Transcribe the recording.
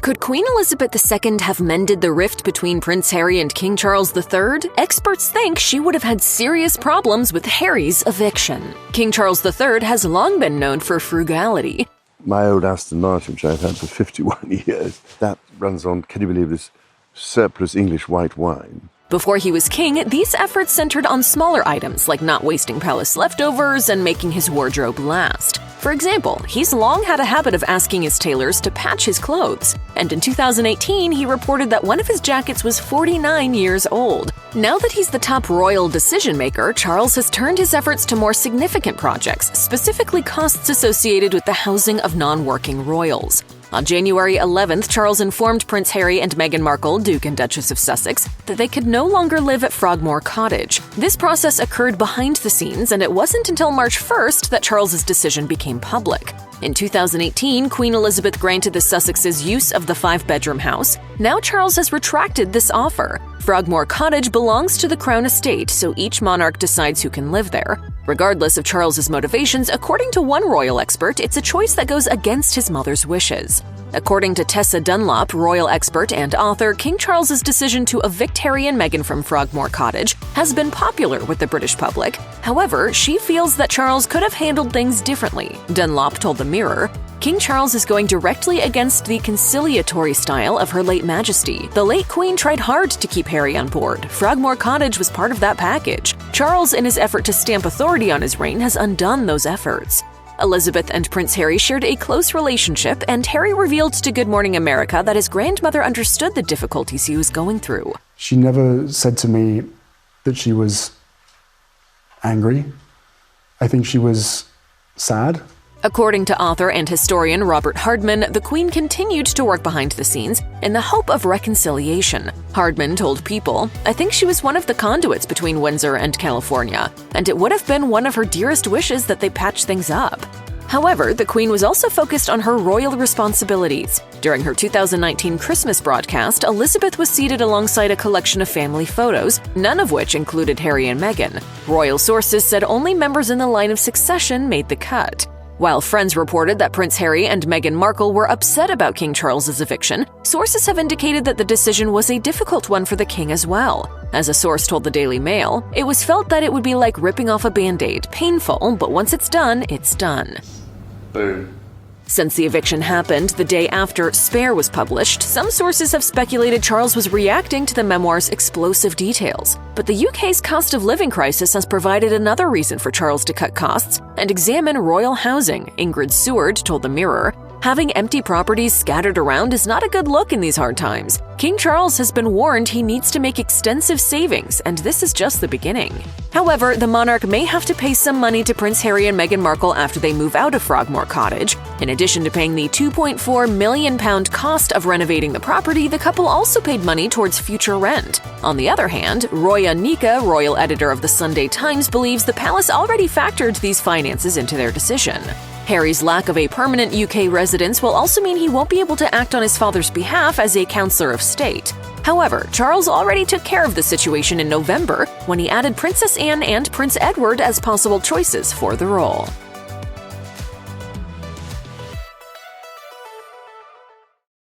Could Queen Elizabeth II have mended the rift between Prince Harry and King Charles III? Experts think she would have had serious problems with Harry's eviction. King Charles III has long been known for frugality. My old Aston Martin, which I've had for 51 years, that runs on, can you believe this, surplus English white wine. Before he was king, these efforts centered on smaller items like not wasting palace leftovers and making his wardrobe last. For example, he's long had a habit of asking his tailors to patch his clothes, and in 2018 he reported that one of his jackets was 49 years old. Now that he's the top royal decision-maker, Charles has turned his efforts to more significant projects, specifically costs associated with the housing of non-working royals. On January 11th, Charles informed Prince Harry and Meghan Markle, Duke and Duchess of Sussex, that they could no longer live at Frogmore Cottage. This process occurred behind the scenes, and it wasn't until March 1st that Charles's decision became public. In 2018, Queen Elizabeth granted the Sussexes use of the 5-bedroom house. Now Charles has retracted this offer. Frogmore Cottage belongs to the Crown Estate, so each monarch decides who can live there. Regardless of Charles's motivations, according to one royal expert, it's a choice that goes against his mother's wishes. According to Tessa Dunlop, royal expert and author, King Charles's decision to evict Harry and Meghan from Frogmore Cottage has been popular with the British public. However, she feels that Charles could have handled things differently. Dunlop told the Mirror, "King Charles is going directly against the conciliatory style of Her late Majesty. The late Queen tried hard to keep Harry on board. Frogmore Cottage was part of that package. Charles, in his effort to stamp authority on his reign, has undone those efforts." Elizabeth and Prince Harry shared a close relationship, and Harry revealed to Good Morning America that his grandmother understood the difficulties he was going through. She never said to me that she was angry. I think she was sad. According to author and historian Robert Hardman, the Queen continued to work behind the scenes in the hope of reconciliation. Hardman told People, "I think she was one of the conduits between Windsor and California, and it would have been one of her dearest wishes that they patch things up." However, the Queen was also focused on her royal responsibilities. During her 2019 Christmas broadcast, Elizabeth was seated alongside a collection of family photos, none of which included Harry and Meghan. Royal sources said only members in the line of succession made the cut. While friends reported that Prince Harry and Meghan Markle were upset about King Charles's eviction, sources have indicated that the decision was a difficult one for the king as well. As a source told the Daily Mail, "It was felt that it would be like ripping off a Band-Aid, painful, but once it's done, it's done." Boom. Since the eviction happened the day after Spare was published, some sources have speculated Charles was reacting to the memoir's explosive details. But the UK's cost of living crisis has provided another reason for Charles to cut costs and examine royal housing, Ingrid Seward told the Mirror. "Having empty properties scattered around is not a good look in these hard times. King Charles has been warned he needs to make extensive savings, and this is just the beginning." However, the monarch may have to pay some money to Prince Harry and Meghan Markle after they move out of Frogmore Cottage. In addition to paying the £2.4 million cost of renovating the property, the couple also paid money towards future rent. On the other hand, Roya Nika, royal editor of the Sunday Times, believes the palace already factored these finances into their decision. Harry's lack of a permanent UK residence will also mean he won't be able to act on his father's behalf as a counselor of state. However, Charles already took care of the situation in November when he added Princess Anne and Prince Edward as possible choices for the role.